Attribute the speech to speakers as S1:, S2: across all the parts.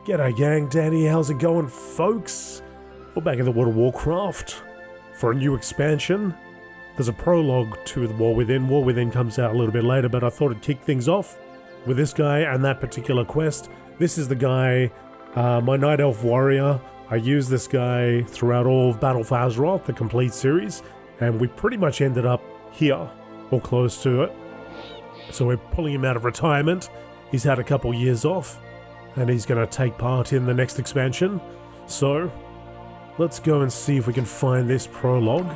S1: G'day gang, Danny, how's it going folks? We're back in the world of Warcraft for a new expansion. There's a prologue to the War Within. War Within comes out a little bit later, but I thought I'd kick things off with this guy and that particular quest. This is the guy, my Night Elf Warrior. I used this guy throughout all of Battle for Azeroth, the complete series, and we pretty much ended up here, or close to it. So we're pulling him out of retirement. He's had a couple years off, and he's going to take part in the next expansion. So, let's go and see if we can find this prologue.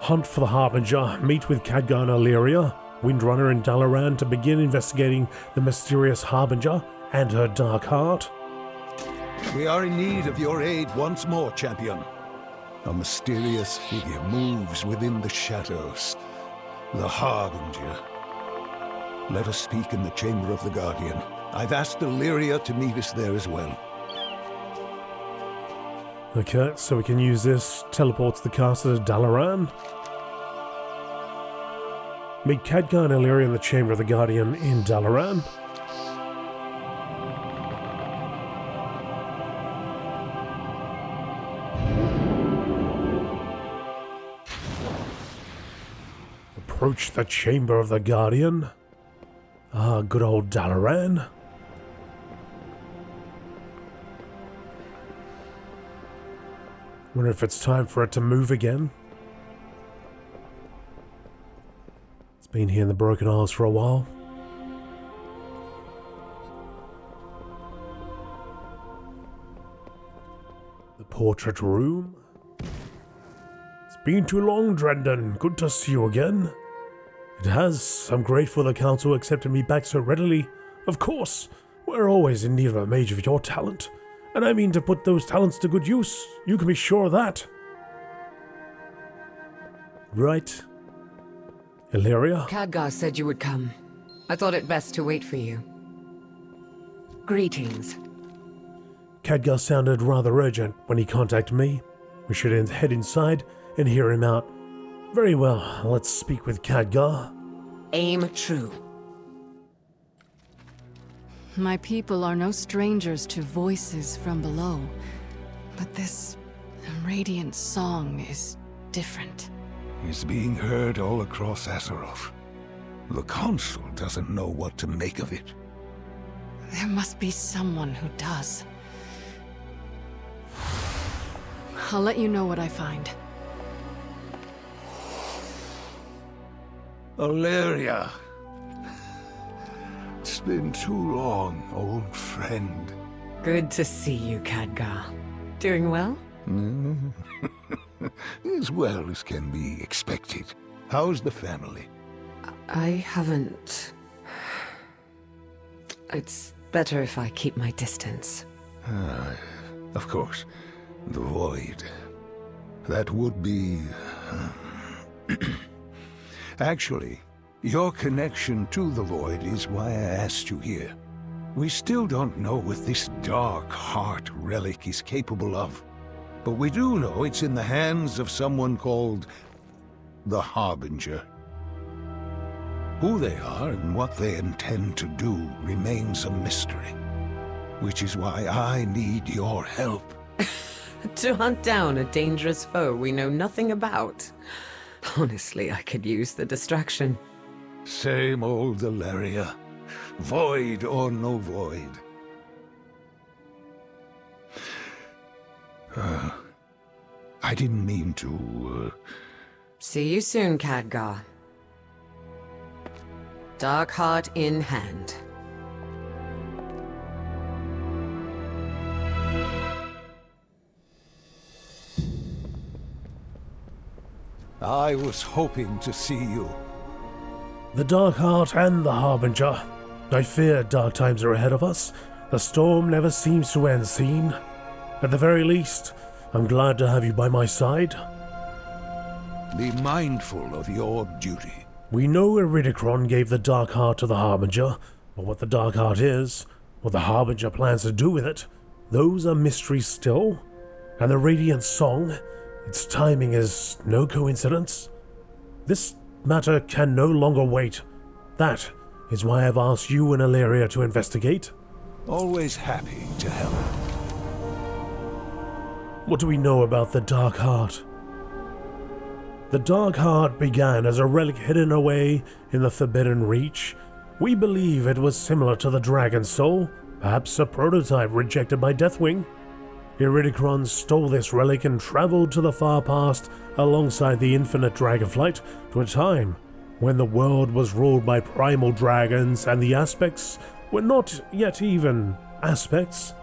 S1: Hunt for the Harbinger, meet with Khadgar and Illyria, Windrunner and Dalaran to begin investigating the mysterious Harbinger and her dark heart.
S2: We are in need of your aid once more, champion. A mysterious figure moves within the shadows. The Harbinger. Let us speak in the Chamber of the Guardian. I've asked Illyria to meet us there as well.
S1: Okay, so we can use this. Teleports the caster to Dalaran. Meet Khadgar and Illyria in the Chamber of the Guardian in Dalaran. Approach the Chamber of the Guardian. Ah, good old Dalaran. Wonder if it's time for it to move again. It's been here in the Broken Isles for a while. The portrait room. It's been too long, Drendon. Good to see you again. It has. I'm grateful the council accepted me back so readily. Of course, we're always in need of a mage of your talent. And I mean to put those talents to good use. You can be sure of that. Right. Illyria?
S3: Khadgar said you would come. I thought it best to wait for you. Greetings.
S1: Khadgar sounded rather urgent when he contacted me. We should head inside and hear him out. Very well, let's speak with Khadgar.
S3: Aim true.
S4: My people are no strangers to voices from below, but this radiant song is different.
S2: It's being heard all across Azeroth. The Council doesn't know what to make of it.
S4: There must be someone who does. I'll let you know what I find.
S2: Illyria. It's been too long, old friend.
S3: Good to see you, Khadgar. Doing well?
S2: As well as can be expected. How's the family?
S3: I haven't... It's better if I keep my distance.
S2: Of course. The Void. That would be... Actually, your connection to the Void is why I asked you here. We still don't know what this dark heart relic is capable of. But we do know it's in the hands of someone called the Harbinger. Who they are and what they intend to do remains a mystery. Which is why I need your help.
S3: To hunt down a dangerous foe we know nothing about. Honestly, I could use the distraction.
S2: Same old Illyria. Void or no void. I didn't mean to,
S3: See you soon, Khadgar. Dark heart in hand.
S2: I was hoping to see you.
S1: The Dark Heart and the Harbinger. I fear dark times are ahead of us. The storm never seems to end seen. At the very least, I'm glad to have you by my side.
S2: Be mindful of your duty.
S1: We know Galakrond gave the Dark Heart to the Harbinger, but what the Dark Heart is, what the Harbinger plans to do with it, those are mysteries still. And the Radiant Song, its timing is no coincidence. This matter can no longer wait. That is why I've asked you and Illyria to investigate.
S2: Always happy to help.
S1: What do we know about the Dark Heart? The Dark Heart began as a relic hidden away in the Forbidden Reach. We believe it was similar to the Dragon Soul, perhaps a prototype rejected by Deathwing. Galakrond stole this relic and traveled to the far past alongside the infinite dragonflight to a time when the world was ruled by primal dragons and the aspects were not yet even aspects.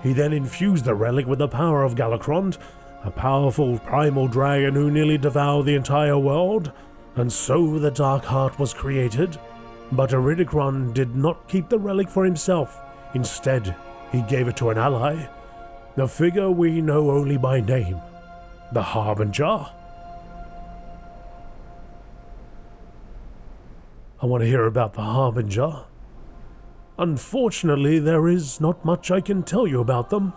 S1: He then infused the relic with the power of Galakrond, a powerful primal dragon who nearly devoured the entire world, and so the Dark Heart was created. But Galakrond did not keep the relic for himself. Instead, he gave it to an ally, a figure we know only by name, the Harbinger. I want to hear about the Harbinger. Unfortunately, there is not much I can tell you about them.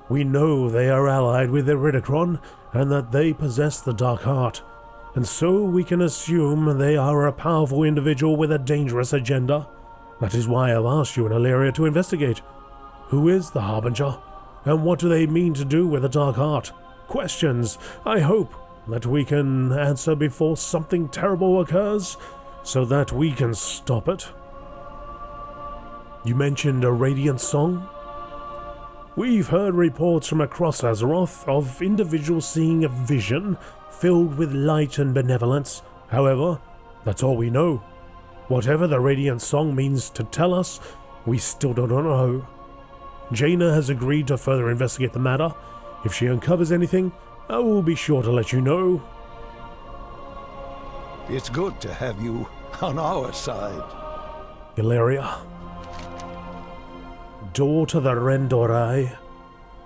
S1: We know they are allied with Galakrond and that they possess the Dark Heart, and so we can assume they are a powerful individual with a dangerous agenda. That is why I've asked you and Illyria to investigate. Who is the Harbinger, and what do they mean to do with the Dark Heart? Questions I hope that we can answer before something terrible occurs, so that we can stop it. You mentioned a radiant song? We've heard reports from across Azeroth of individuals seeing a vision filled with light and benevolence. However, that's all we know. Whatever the radiant song means to tell us, we still don't know. Jaina has agreed to further investigate the matter. If she uncovers anything, I will be sure to let you know.
S2: It's good to have you on our side.
S1: Illyria. Door to the Ren'dorei.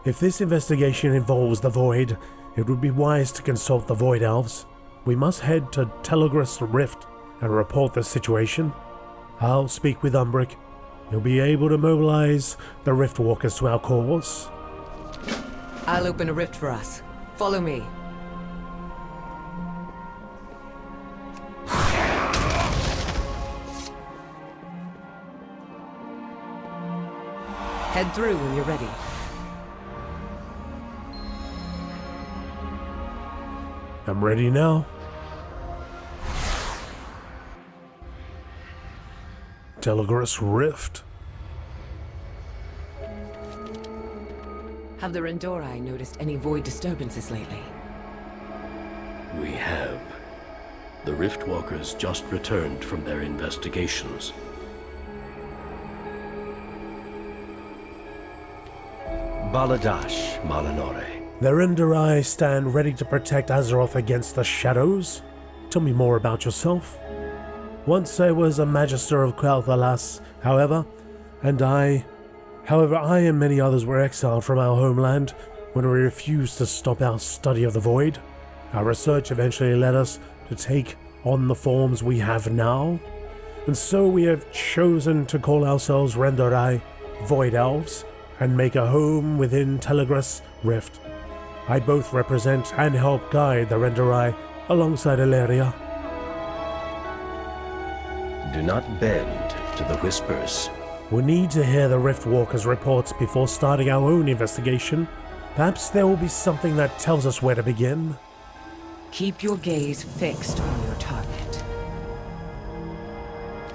S1: If this investigation involves the Void, it would be wise to consult the Void Elves. We must head to Telogrus Rift and report the situation. I'll speak with Umbric. He'll be able to mobilize the Riftwalkers to our cause.
S3: I'll open a rift for us. Follow me. Head through when you're ready.
S1: I'm ready now. Telogrus Rift.
S3: Have the Ren'dorei noticed any void disturbances lately?
S5: We have. The Riftwalkers just returned from their investigations.
S6: Baladash, Malinore.
S1: The Ren'dorei stand ready to protect Azeroth against the shadows. Tell me more about yourself. Once I was a Magister of Quel'Thalas, however, I and many others were exiled from our homeland when we refused to stop our study of the Void. Our research eventually led us to take on the forms we have now, and so we have chosen to call ourselves Ren'dorei, Void Elves, and make a home within Telogrus Rift. I both represent and help guide the Ren'dorei alongside Illyria.
S5: Do not bend to the whispers.
S1: We need to hear the Riftwalkers' reports before starting our own investigation. Perhaps there will be something that tells us where to begin.
S3: Keep your gaze fixed on your target.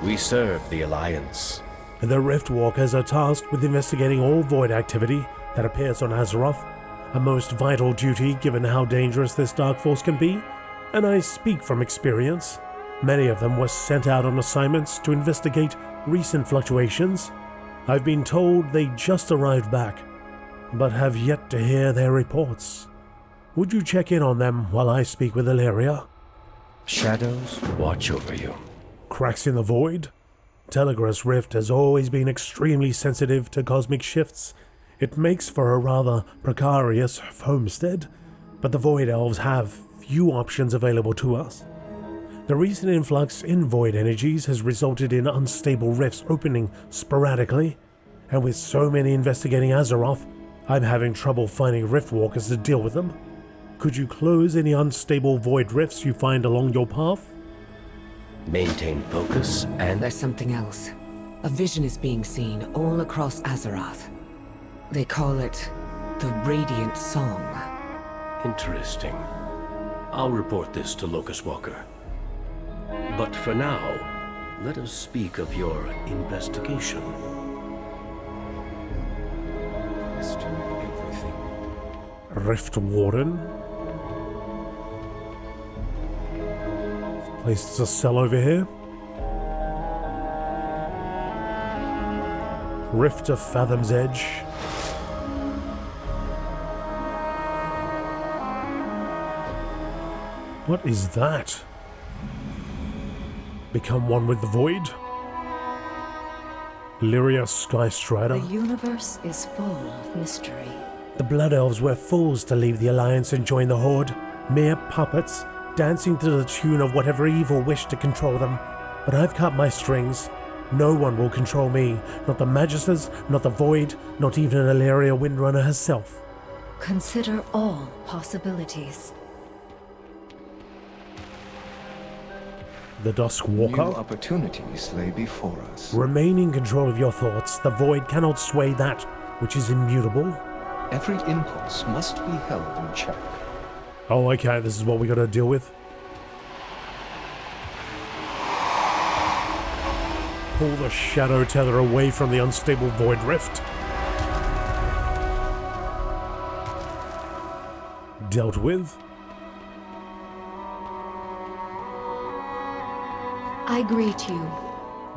S5: We serve the Alliance.
S1: The Riftwalkers are tasked with investigating all Void activity that appears on Azeroth, a most vital duty given how dangerous this dark force can be, and I speak from experience. Many of them were sent out on assignments to investigate recent fluctuations. I've been told they just arrived back, but have yet to hear their reports. Would you check in on them while I speak with Illyria?
S5: Shadows watch over you.
S1: Cracks in the Void? Telogrus Rift has always been extremely sensitive to cosmic shifts. It makes for a rather precarious homestead, but the Void Elves have few options available to us. The recent influx in Void energies has resulted in unstable rifts opening sporadically, and with so many investigating Azeroth, I'm having trouble finding Riftwalkers to deal with them. Could you close any unstable Void rifts you find along your path?
S5: Maintain focus and...
S3: There's something else. A vision is being seen all across Azeroth. They call it The Radiant Song.
S5: Interesting. I'll report this to Locust Walker. But for now, let us speak of your investigation. Question everything.
S1: Rift Warden. Placed a cell over here. Rift of Fathom's Edge. What is that? Become one with the void? Lyria Skystrider.
S6: The universe is full of mystery.
S1: The Blood Elves were fools to leave the Alliance and join the Horde. Mere puppets, dancing to the tune of whatever evil wished to control them. But I've cut my strings. No one will control me. Not the Magisters, not the Void, not even Illyria Windrunner herself.
S6: Consider all possibilities.
S1: The Dusk
S7: New
S1: Walker.
S7: opportunities lay before us.
S1: Remain in control of your thoughts. The Void cannot sway that which is immutable.
S7: Every impulse must be held in check.
S1: Oh, okay, this is what we gotta deal with. Pull the Shadow Tether away from the unstable Void Rift. Dealt with.
S6: I greet you.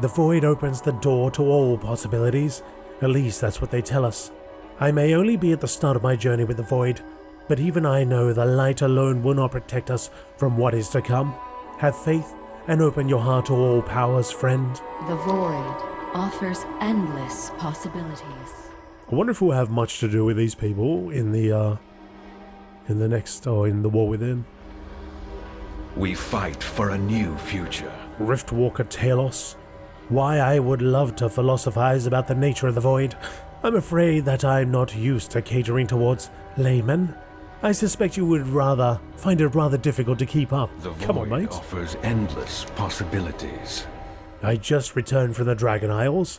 S1: The Void opens the door to all possibilities. At least that's what they tell us. I may only be at the start of my journey with the Void, but even I know the light alone will not protect us from what is to come. Have faith and open your heart to all powers, friend.
S6: The Void offers endless possibilities.
S1: I wonder if we'll have much to do with these people in the War Within.
S2: We fight for a new future.
S1: Riftwalker Talos. Why I would love to philosophize about the nature of the Void. I'm afraid that I'm not used to catering towards laymen. I suspect you would find it rather difficult to keep up.
S2: The
S1: Come on,
S2: Void
S1: mate.
S2: offers endless possibilities.
S1: I just returned from the Dragon Isles.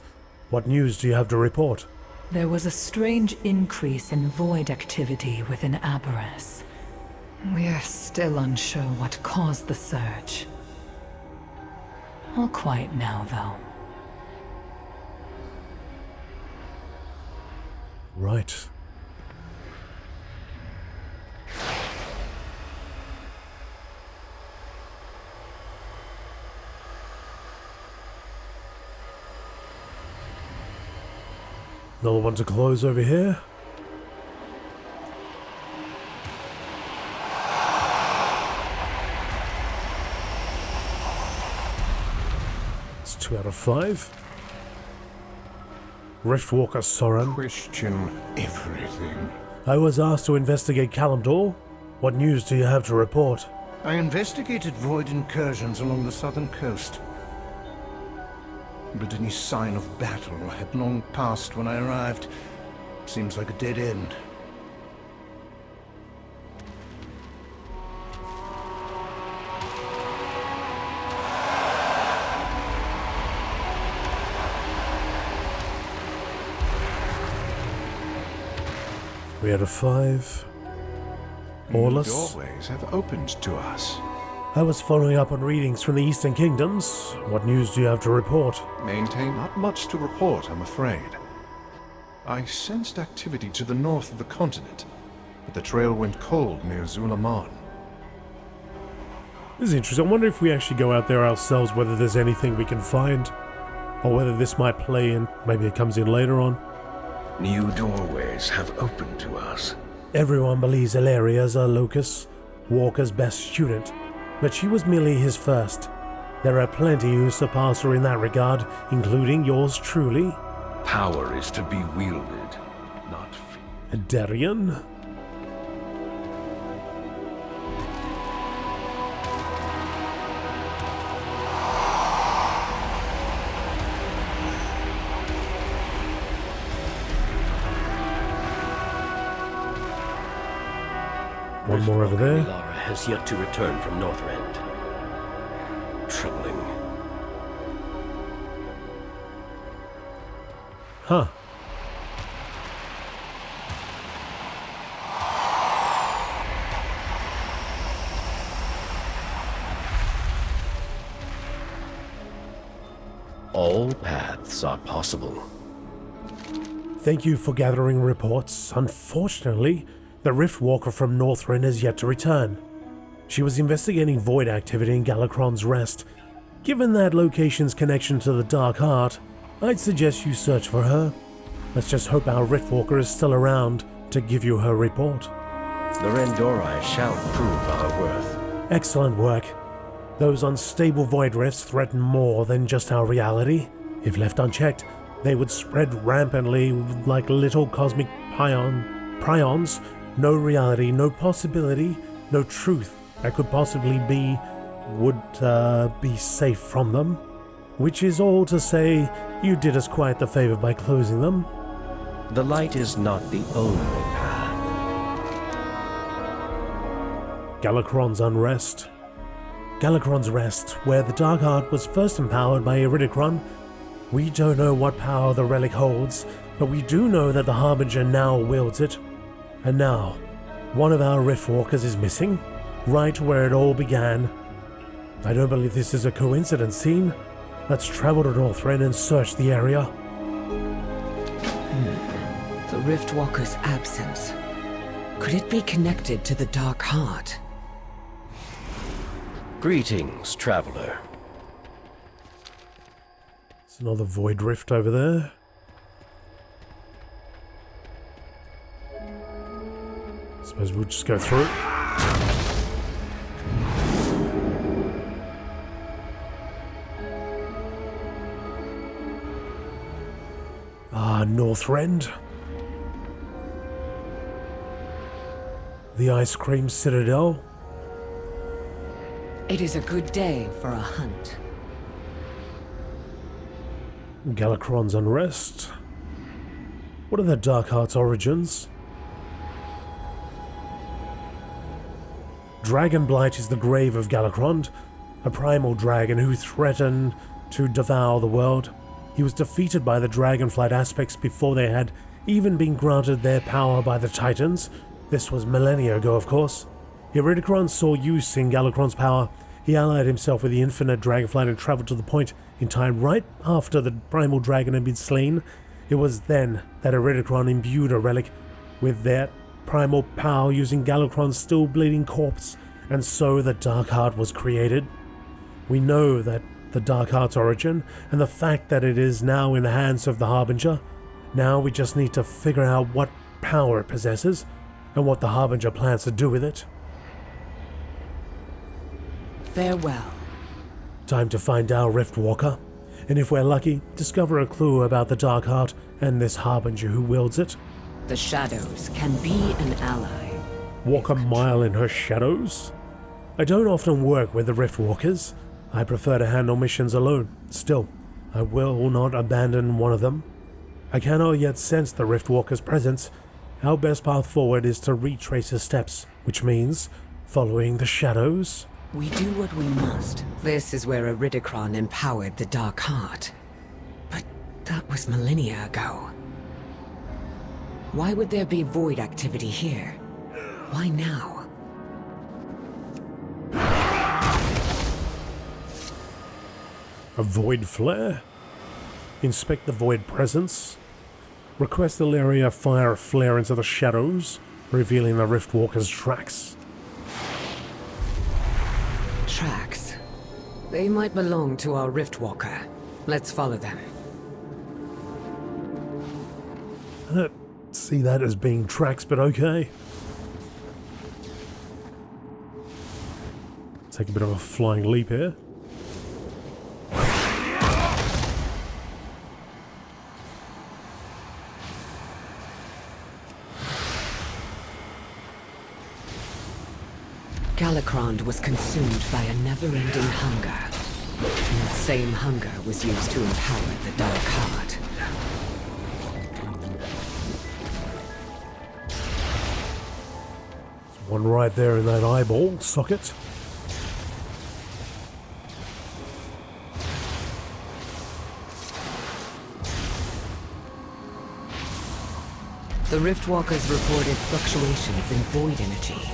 S1: What news do you have to report?
S8: There was a strange increase in Void activity within Aberrus. We're still unsure what caused the surge. All quiet now, though.
S1: Right. Another one to close over here. It's 2 out of 5. Riftwalker Soren.
S2: Question everything.
S1: I was asked to investigate Kalimdor. What news do you have to report?
S9: I investigated Void incursions along the southern coast. But any sign of battle had long passed when I arrived. Seems like a dead end.
S1: We had a 5.
S2: New
S1: Orless.
S2: doorways have opened to us.
S1: I was following up on readings from the Eastern Kingdoms. What news do you have to report?
S7: Maintain not much to report, I'm afraid. I sensed activity to the north of the continent, but the trail went cold near Zulaman.
S1: This is interesting. I wonder if we actually go out there ourselves, whether there's anything we can find, or whether this might play in. Maybe it comes in later on.
S2: New doorways have opened to us.
S1: Everyone believes Illaria's a Locust, Walker's best student, but she was merely his first. There are plenty who surpass her in that regard, including yours truly.
S2: Power is to be wielded, not feared.
S1: Darian. One more over there.
S5: Lara has yet to return from Northrend. Troubling.
S1: Huh.
S5: All paths are possible.
S1: Thank you for gathering reports. Unfortunately, the Riftwalker from Northrend has yet to return. She was investigating void activity in Galakrond's Rest. Given that location's connection to the Dark Heart, I'd suggest you search for her. Let's just hope our Riftwalker is still around to give you her report.
S5: The Ren'dorei shall prove our worth.
S1: Excellent work. Those unstable void rifts threaten more than just our reality. If left unchecked, they would spread rampantly like little cosmic prions. No reality, no possibility, no truth that could possibly be would be safe from them. Which is all to say, you did us quite the favor by closing them.
S5: The light is not the only path.
S1: Galakrond's Unrest. Galakrond's Rest, where the Dark Heart was first empowered by Galakrond. We don't know what power the relic holds, but we do know that the Harbinger now wields it. And now, one of our Riftwalkers is missing, right where it all began. I don't believe this is a coincidence, Scene. Let's travel to Northrend and search the area.
S3: The Riftwalker's absence. Could it be connected to the Dark Heart?
S5: Greetings, traveler.
S1: There's another void rift over there. Suppose we'll just go through. Northrend. The Ice Cream Citadel.
S3: It is a good day for a hunt.
S1: Galakrond's Unrest. What are the Dark Heart's origins? Dragonblight is the grave of Galakrond, a primal dragon who threatened to devour the world. He was defeated by the Dragonflight aspects before they had even been granted their power by the Titans. This was millennia ago, of course. Galakrond saw use in Galakrond's power. He allied himself with the infinite Dragonflight and traveled to the point in time right after the primal dragon had been slain. It was then that Galakrond imbued a relic with their primal power using Galakrond's still bleeding corpse, and so the Dark Heart was created. We know that the Dark Heart's origin, and the fact that it is now in the hands of the Harbinger. Now we just need to figure out what power it possesses, and what the Harbinger plans to do with it.
S3: Farewell.
S1: Time to find our Riftwalker, and if we're lucky, discover a clue about the Dark Heart and this Harbinger who wields it.
S3: The shadows can be an ally.
S1: Walk a mile in her shadows? I don't often work with the Riftwalkers. I prefer to handle missions alone. Still, I will not abandon one of them. I cannot yet sense the Riftwalker's presence. Our best path forward is to retrace his steps, which means following the shadows.
S3: We do what we must. This is where Galakrond empowered the Dark Heart. But that was millennia ago. Why would there be void activity here? Why now?
S1: A void flare? Inspect the void presence. Request Illyria fire a flare into the shadows, revealing the Riftwalker's tracks.
S3: Tracks. They might belong to our Riftwalker. Let's follow them.
S1: I don't see that as being tracks, but okay. Take a bit of a flying leap here.
S3: Galakrond was consumed by a never-ending hunger. And that same hunger was used to empower the Dark Heart.
S1: There's one right there in that eyeball socket.
S3: The Riftwalkers reported fluctuations in void energy,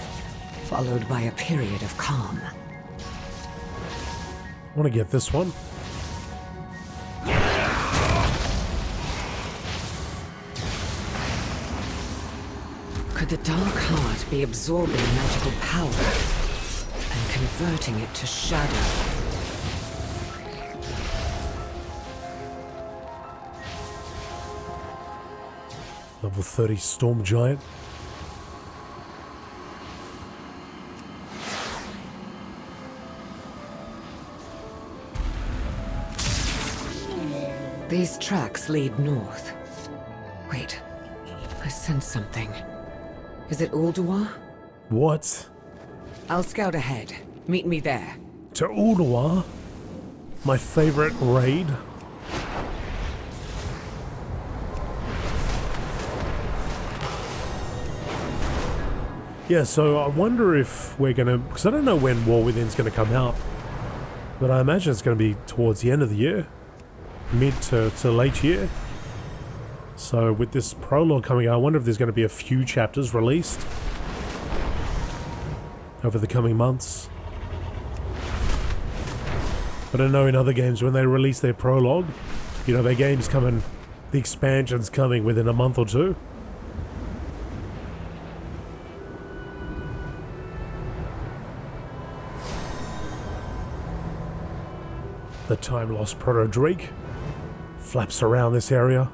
S3: followed by a period of calm.
S1: I want to get this one.
S3: Could the Dark Heart be absorbing magical power and converting it to shadow?
S1: Level 30 Storm Giant.
S3: These tracks lead north. Wait, I sense something. Is it Ulduar?
S1: What?
S3: I'll scout ahead. Meet me there.
S1: To Ulduar? My favorite raid? Yeah, so I wonder if we're gonna, because I don't know when War Within's gonna come out, but I imagine it's gonna be towards the end of the year, mid to late year. So with this prologue coming out, I wonder if there's gonna be a few chapters released over the coming months. But I know in other games when they release their prologue, you know, their game's coming, the expansion's coming within a month or two. The time-lost Proto-Drake flaps around this area.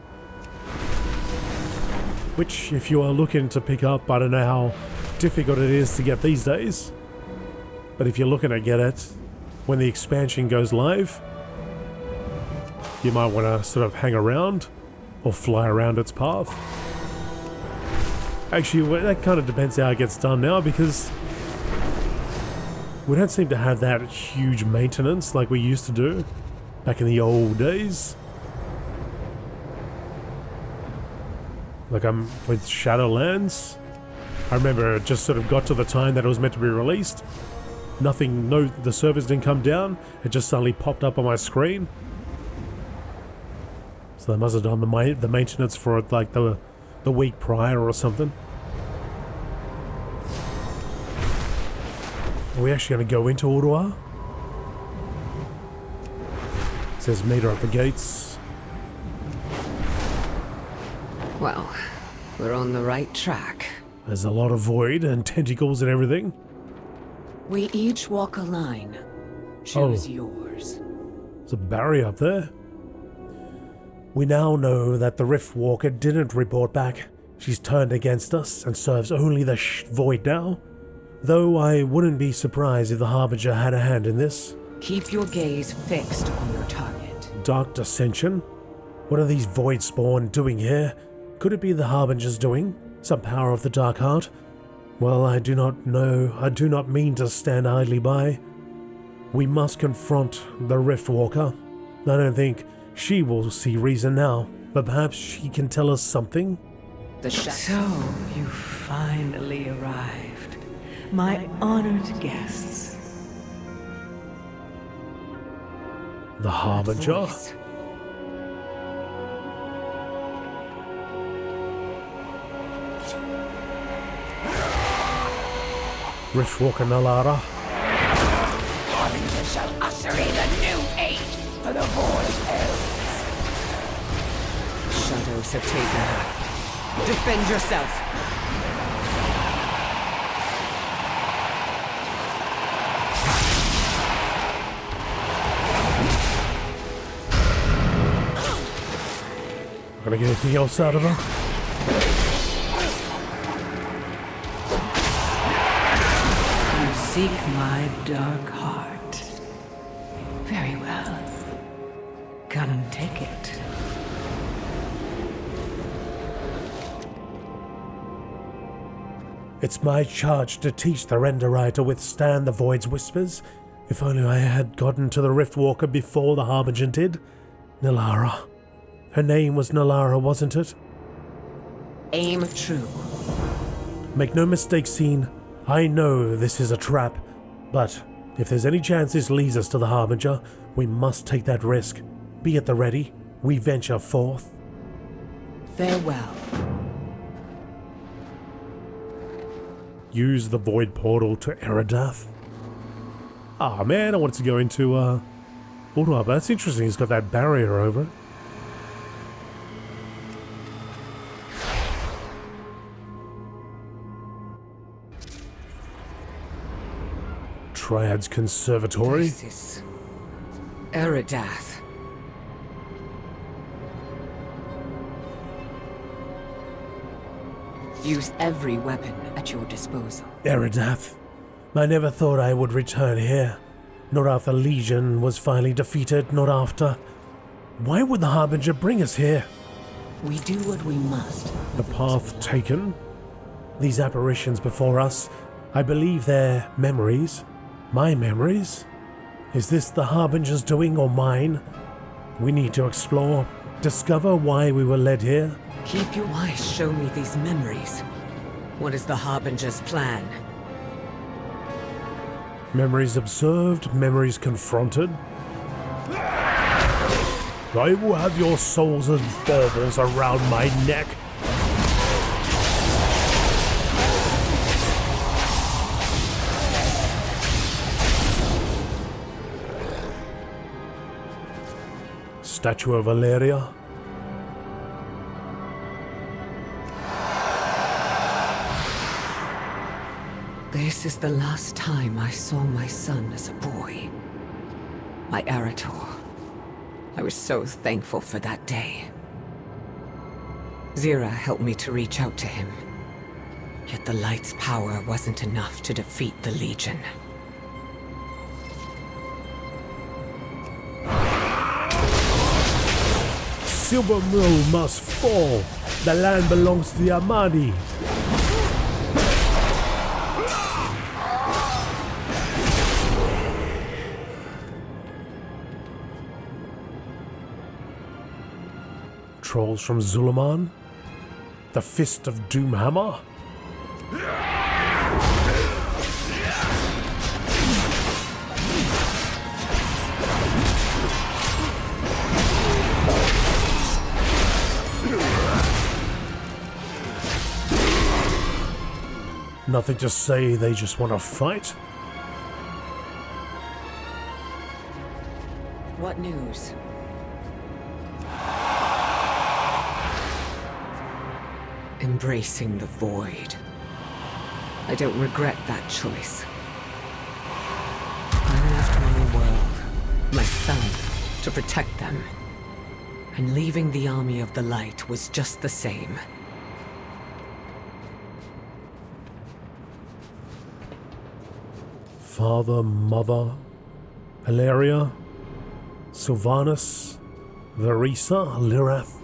S1: Which, if you are looking to pick up, I don't know how difficult it is to get these days. But if you're looking to get it, when the expansion goes live, you might want to sort of hang around or fly around its path. Actually, well, that kind of depends how it gets done now, because we don't seem to have that huge maintenance like we used to do back in the old days. Like with Shadowlands, I remember it just sort of got to the time that it was meant to be released. The servers didn't come down, it just suddenly popped up on my screen. So they must have done the maintenance for it like the week prior or something. Are we actually going to go into Ulduar? It says meter at the gates.
S3: Well, we're on the right track.
S1: There's a lot of void and tentacles and everything.
S3: We each walk a line. Choose yours.
S1: There's a barrier up there. We now know that the Riftwalker didn't report back. She's turned against us and serves only the void now. Though I wouldn't be surprised if the Harbinger had a hand in this.
S3: Keep your gaze fixed on your target.
S1: Dark Descension? What are these void spawn doing here? Could it be the Harbinger's doing? Some power of the Dark Heart? Well, I do not know. I do not mean to stand idly by. We must confront the Riftwalker. I don't think she will see reason now, but perhaps she can tell us something?
S8: So, you finally arrived, my honored guests.
S1: The Harbinger?
S3: Voice.
S1: Riftwalker Nalara.
S3: Harbinger shall usher in a new age for the Void Elves. Shadows have taken her. Defend yourself.
S1: Gonna get anything else out of her?
S8: You seek my dark heart. Very well. Come take it.
S1: It's my charge to teach the Ren'dorei to withstand the Void's whispers. If only I had gotten to the Riftwalker before the Harbinger did. Nalara. Her name was Nalara, wasn't it?
S3: Aim true.
S1: Make no mistake, Scene. I know this is a trap, but if there's any chance this leads us to the Harbinger, we must take that risk. Be at the ready. We venture forth.
S3: Farewell.
S1: Use the Void Portal to Eradath. Ah, man, I wanted to go into, Ulduar, but that's interesting. It's got that barrier over it. Triad's conservatory.
S3: This is Eridath. Use every weapon at your disposal.
S1: Eridath. I never thought I would return here. Not after Legion was finally defeated, not after. Why would the Harbinger bring us here?
S3: We do what we must.
S1: The path taken? These apparitions before us, I believe they're memories. My memories? Is this the Harbinger's doing or mine? We need to explore, discover why we were led here.
S3: Keep your eyes, show me these memories. What is the Harbinger's plan?
S1: Memories observed, memories confronted. I will have your souls as baubles around my neck. Statue of Valeria.
S3: This is the last time I saw my son as a boy. My Arator. I was so thankful for that day. Zira helped me to reach out to him. Yet the light's power wasn't enough to defeat the Legion.
S1: Silver Mill must fall. The land belongs to the Armani. Trolls from Zulaman? The Fist of Doomhammer? Nothing to say, they just want to fight?
S3: What news? Embracing the void. I don't regret that choice. I left my world, my son, to protect them. And leaving the army of the light was just the same.
S1: Father, Mother, Hilaria, Sylvanas, Verisa, Lirath.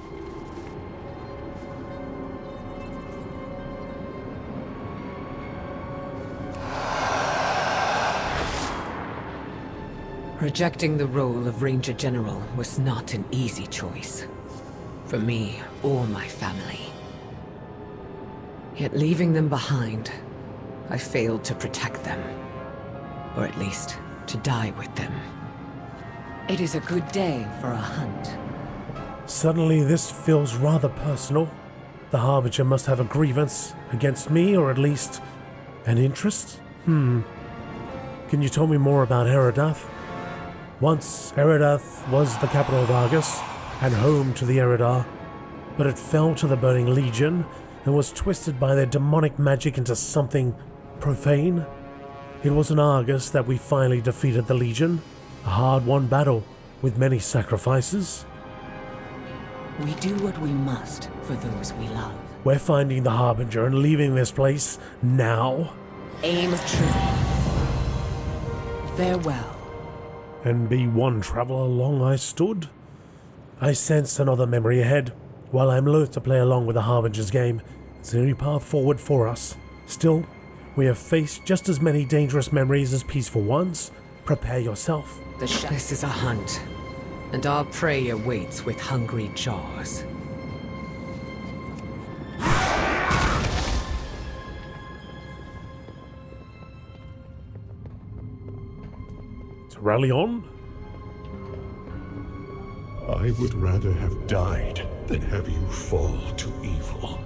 S3: Rejecting the role of Ranger General was not an easy choice. For me or my family. Yet leaving them behind, I failed to protect them. Or at least, to die with them. It is a good day for a hunt.
S1: Suddenly this feels rather personal. The Harbinger must have a grievance against me, or at least an interest? Can you tell me more about Eridath? Once, Eridath was the capital of Argus, and home to the Eridar, but it fell to the Burning Legion, and was twisted by their demonic magic into something profane. It was in Argus that we finally defeated the Legion, a hard-won battle with many sacrifices.
S3: We do what we must for those we love.
S1: We're finding the Harbinger and leaving this place now.
S3: Aim true. Farewell.
S1: And be one traveler long I stood. I sense another memory ahead. While I'm loath to play along with the Harbinger's game, it's the only path forward for us. Still, we have faced just as many dangerous memories as peaceful ones. Prepare yourself.
S3: This is a hunt, and our prey awaits with hungry jaws.
S1: To rally on?
S10: I would rather have died than have you fall to evil.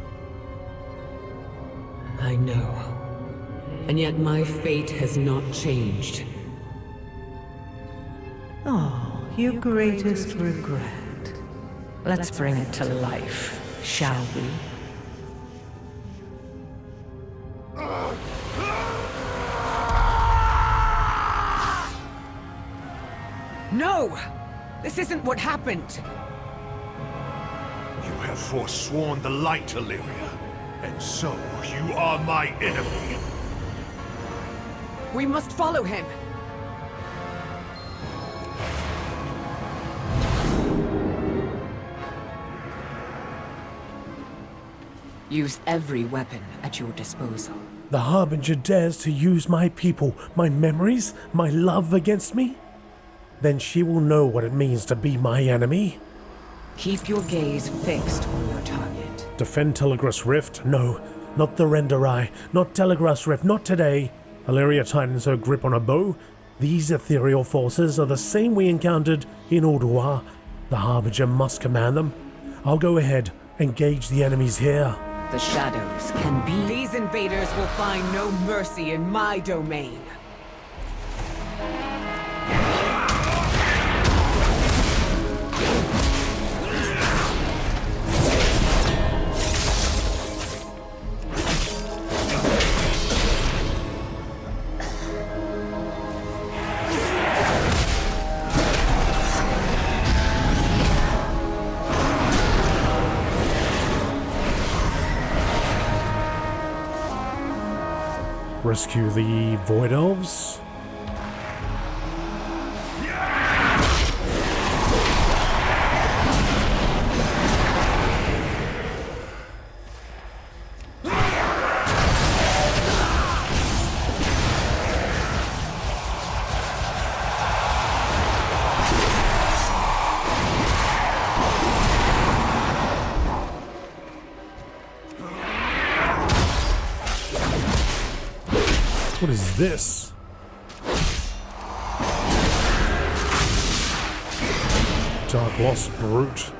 S3: I know. And yet my fate has not changed.
S11: Oh, your greatest regret. Let's bring it to life, shall we?
S3: No! This isn't what happened!
S10: You have forsworn the light, Illyria, and so you are my enemy.
S3: We must follow him! Use every weapon at your disposal.
S1: The Harbinger dares to use my people, my memories, my love against me? Then she will know what it means to be my enemy.
S3: Keep your gaze fixed on your target.
S1: Defend Telogrus Rift? No, not the Ren'dorei, not Telogrus Rift, not today. Illyria tightens her grip on a bow. These ethereal forces are the same we encountered in Ulduar. The Harbinger must command them. I'll go ahead, engage the enemies here.
S3: The shadows can be. These invaders will find no mercy in my domain.
S1: Rescue the Void Elves? What is this? Dark Lost Brute.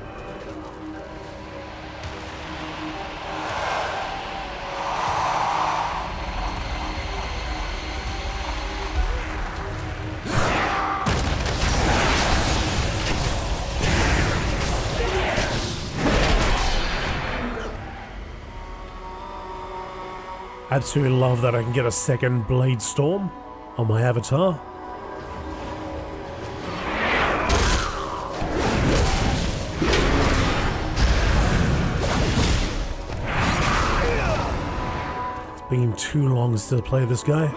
S1: Absolutely love that I can get a second Blade Storm on my avatar. It's been too long since I played this guy.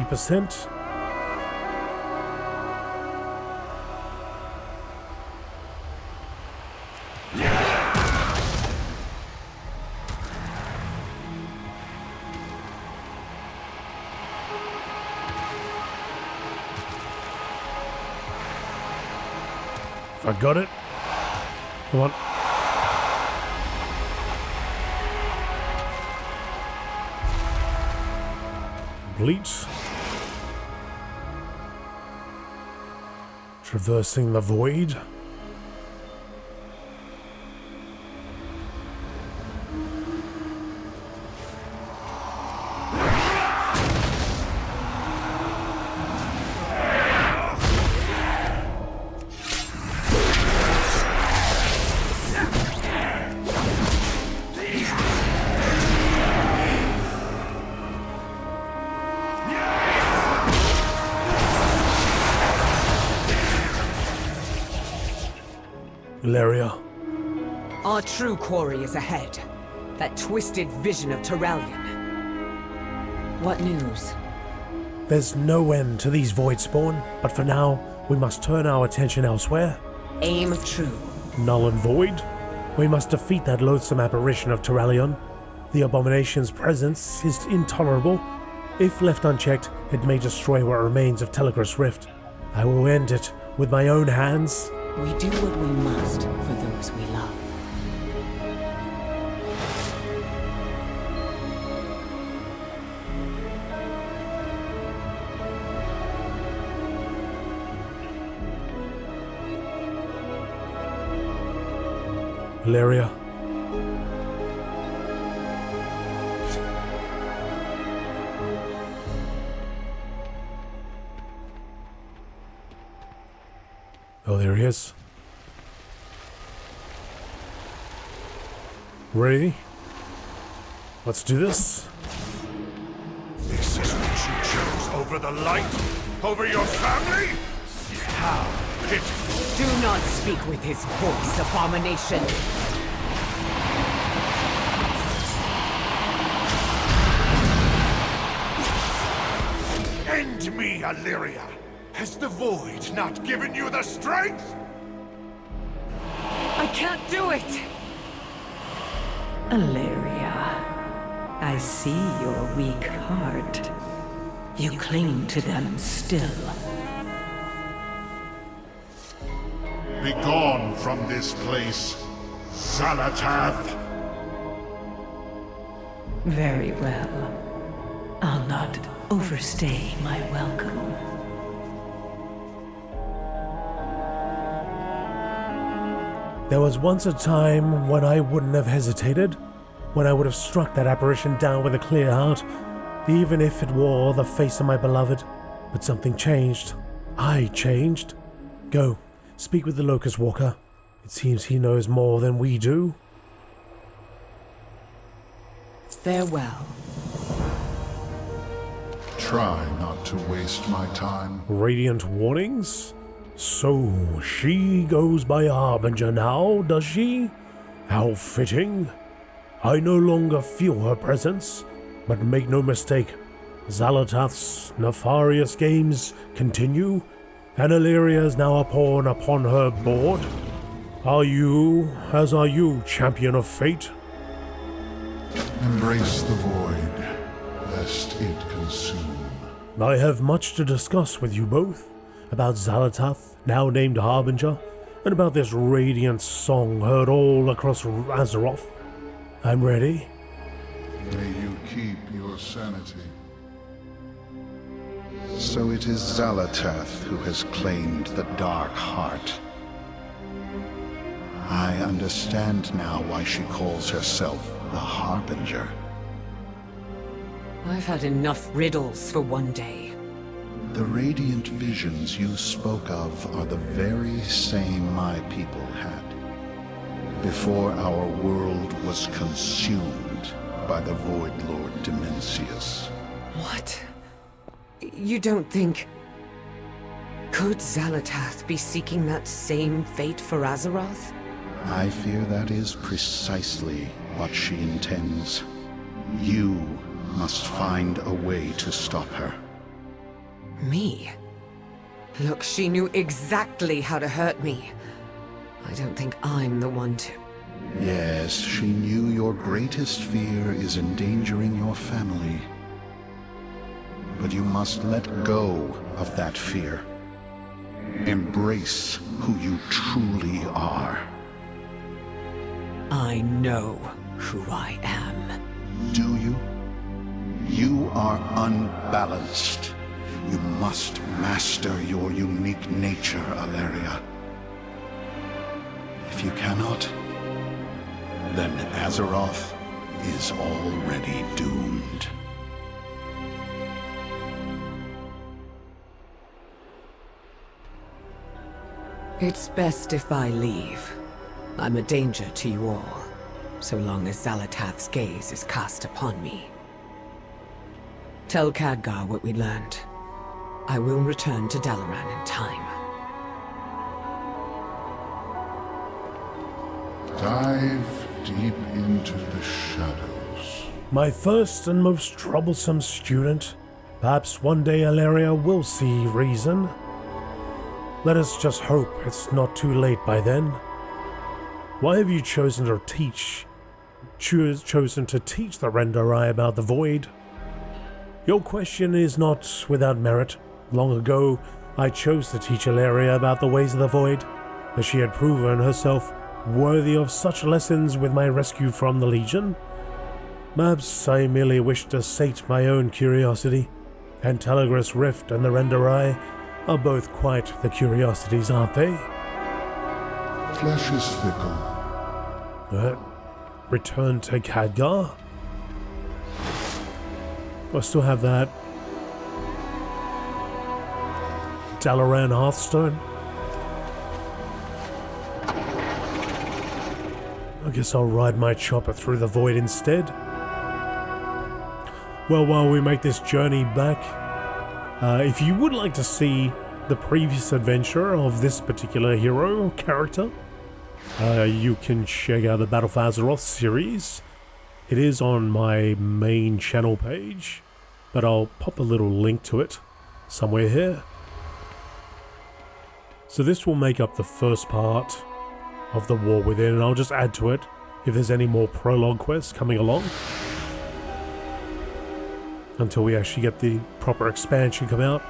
S1: %. I got it. Come on. Complete. Traversing the void. Illyria.
S3: Our true quarry is ahead. That twisted vision of Turalyon. What news?
S1: There's no end to these void spawn, but for now, we must turn our attention elsewhere.
S3: Aim true.
S1: Null and Void. We must defeat that loathsome apparition of Turalyon. The abomination's presence is intolerable. If left unchecked, it may destroy what remains of Telogrus Rift. I will end it with my own hands.
S3: We do what we must for those we love.
S1: Valeria. Oh, there he is. Ready? Let's do this.
S10: This is what you chose over the light? Over your family? How pitiful.
S3: Do not speak with his voice, abomination.
S10: End me, Illyria! Has the Void not given you the strength?
S3: I can't do it!
S11: Illyria, I see your weak heart. You cling to them still.
S10: Begone from this place, Xal'atath!
S11: Very well. I'll not overstay my welcome.
S1: There was once a time when I wouldn't have hesitated, when I would have struck that apparition down with a clear heart, even if it wore the face of my beloved. But something changed. I changed. Go, speak with the Locust Walker. It seems he knows more than we do.
S3: Farewell.
S12: Try not to waste my time.
S1: Radiant warnings? So, she goes by Harbinger now, does she? How fitting. I no longer feel her presence, but make no mistake, Xal'atath's nefarious games continue, and Illyria is now a pawn upon her board. Are you, as are you, champion of fate?
S12: Embrace the void, lest it consume.
S1: I have much to discuss with you both, about Xal'atath, now named Harbinger, and about this radiant song heard all across Azeroth. I'm ready.
S12: May you keep your sanity. So it is Xal'atath who has claimed the Dark Heart. I understand now why she calls herself a Harbinger.
S3: I've had enough riddles for one day.
S12: The radiant visions you spoke of are the very same my people had, before our world was consumed by the Void Lord Dimensius.
S3: What? You don't think... Could Xal'atath be seeking that same fate for Azeroth?
S12: I fear that is precisely what she intends. You must find a way to stop her.
S3: Me? Look, she knew exactly how to hurt me. I don't think I'm the one to...
S12: Yes, she knew your greatest fear is endangering your family. But you must let go of that fear. Embrace who you truly are.
S3: I know who I am.
S12: Do you? You are unbalanced. You must master your unique nature, Illyria. If you cannot, then Azeroth is already doomed.
S3: It's best if I leave. I'm a danger to you all, so long as Xal'atath's gaze is cast upon me. Tell Khadgar what we learned. I will return to Dalaran in time.
S12: Dive deep into the shadows.
S1: My first and most troublesome student. Perhaps one day Illyria will see reason. Let us just hope it's not too late by then. Why have you chosen to teach the Ren'dorei about the Void? Your question is not without merit. Long ago, I chose to teach Illyria about the ways of the Void, but she had proven herself worthy of such lessons with my rescue from the Legion. Perhaps I merely wished to sate my own curiosity, and Telogrus Rift and the Ren'dorei are both quite the curiosities, aren't they?
S12: Flesh is fickle.
S1: Return to Khadgar. I still have that. Dalaran Hearthstone. I guess I'll ride my chopper through the void instead. Well, while we make this journey back, if you would like to see the previous adventure of this particular hero or character, you can check out the Battle for Azeroth series. It is on my main channel page, but I'll pop a little link to it somewhere here. So this will make up the first part of the War Within, and I'll just add to it if there's any more prologue quests coming along, until we actually get the proper expansion come out.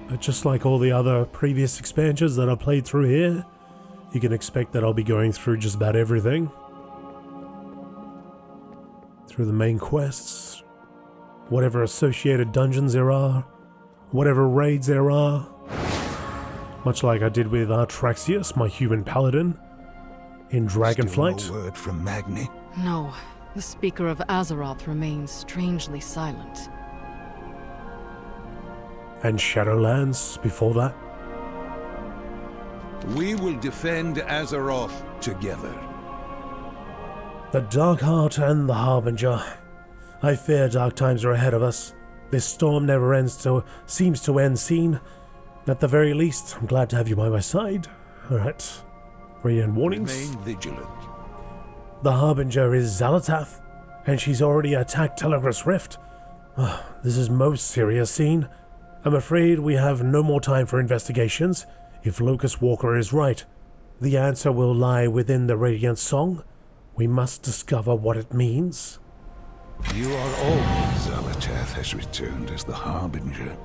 S1: But just like all the other previous expansions that I've played through here, you can expect that I'll be going through just about everything. Through the main quests, whatever associated dungeons there are, whatever raids there are. Much like I did with Artraxius, my human paladin, in Dragonflight.
S2: Still no word from Magni?
S4: No, the Speaker of Azeroth remains strangely silent.
S1: And Shadowlands before that.
S2: We will defend Azeroth together.
S1: The Darkheart and the Harbinger. I fear dark times are ahead of us. This storm never seems to end seen. At the very least, I'm glad to have you by my side. Alright. Radiant warnings.
S2: Remain vigilant.
S1: The Harbinger is Xal'atath, and she's already attacked Telogrus Rift. This is most serious scene. I'm afraid we have no more time for investigations. If Locust Walker is right, the answer will lie within the Radiant Song. We must discover what it means.
S2: You are always Xal'atath has returned as the Harbinger.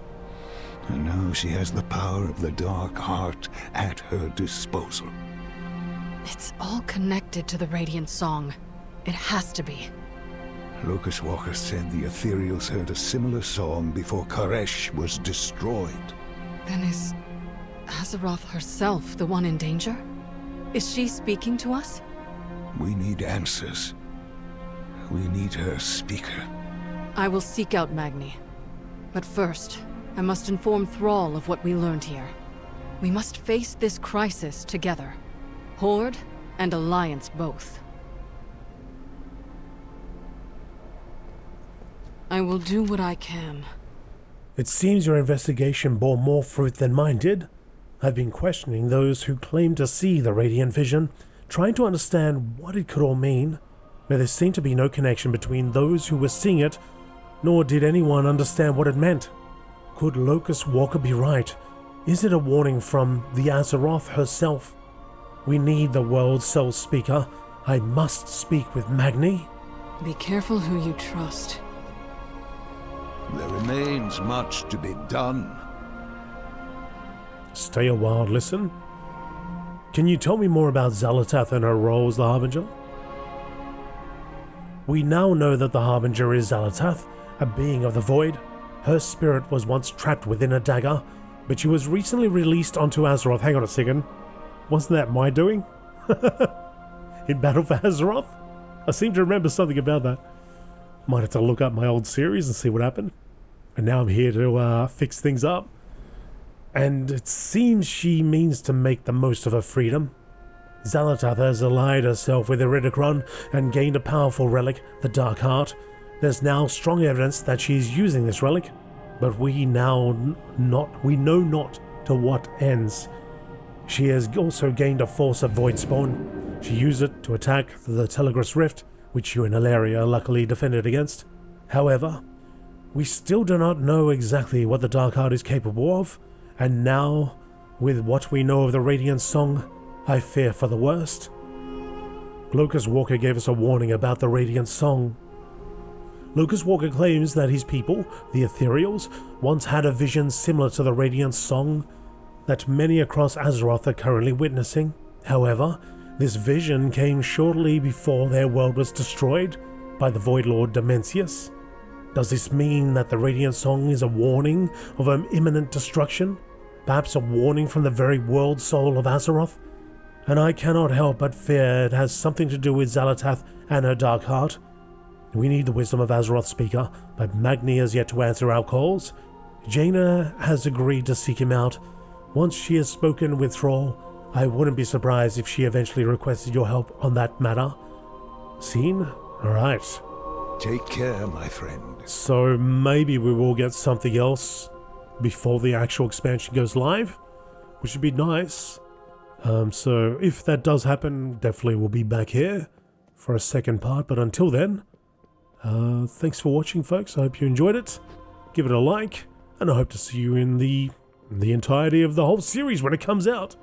S2: And now she has the power of the Dark Heart at her disposal.
S4: It's all connected to the Radiant Song. It has to be.
S2: Locust Walker said the Ethereals heard a similar song before Koresh was destroyed.
S4: Then is Azeroth herself the one in danger? Is she speaking to us?
S2: We need answers. We need her speaker.
S4: I will seek out Magni. But first, I must inform Thrall of what we learned here. We must face this crisis together. Horde and Alliance both. I will do what I can.
S1: It seems your investigation bore more fruit than mine did. I've been questioning those who claim to see the Radiant Vision, trying to understand what it could all mean, but there seemed to be no connection between those who were seeing it, nor did anyone understand what it meant. Could Locust Walker be right? Is it a warning from the Azeroth herself? We need the world's soul speaker. I must speak with Magni.
S4: Be careful who you trust.
S2: There remains much to be done.
S1: Stay a while, listen. Can you tell me more about Xal'atath and her role as the Harbinger? We now know that the Harbinger is Xal'atath, a being of the Void. Her spirit was once trapped within a dagger, but she was recently released onto Azeroth. Hang on a second. Wasn't that my doing? In Battle for Azeroth? I seem to remember something about that. Might have to look up my old series and see what happened. And now I'm here to fix things up. And it seems she means to make the most of her freedom. Xal'atath has allied herself with Galakrond and gained a powerful relic, the Dark Heart. There's now strong evidence that she is using this relic, but we know not to what ends. She has also gained a force of Void Spawn. She used it to attack the Telogrus Rift, which you and Ilaria luckily defended against. However, we still do not know exactly what the Dark Heart is capable of, and now, with what we know of the Radiant Song, I fear for the worst. Locust Walker gave us a warning about the Radiant Song. Locust Walker claims that his people, the Ethereals, once had a vision similar to the Radiant Song. that many across Azeroth are currently witnessing. However, this vision came shortly before their world was destroyed by the Void Lord Dimensius. Does this mean that the Radiant Song is a warning of an imminent destruction? Perhaps a warning from the very world soul of Azeroth? And I cannot help but fear it has something to do with Xal'atath and her dark heart. We need the wisdom of Azeroth, speaker, but Magni has yet to answer our calls. Jaina has agreed to seek him out. Once she has spoken with Thrall, I wouldn't be surprised if she eventually requested your help on that matter. Seen? Alright.
S2: Take care, my friend.
S1: So maybe we will get something else before the actual expansion goes live, which would be nice. So if that does happen, definitely we'll be back here for a second part. But until then, thanks for watching, folks. I hope you enjoyed it. Give it a like, and I hope to see you in the entirety of the whole series when it comes out.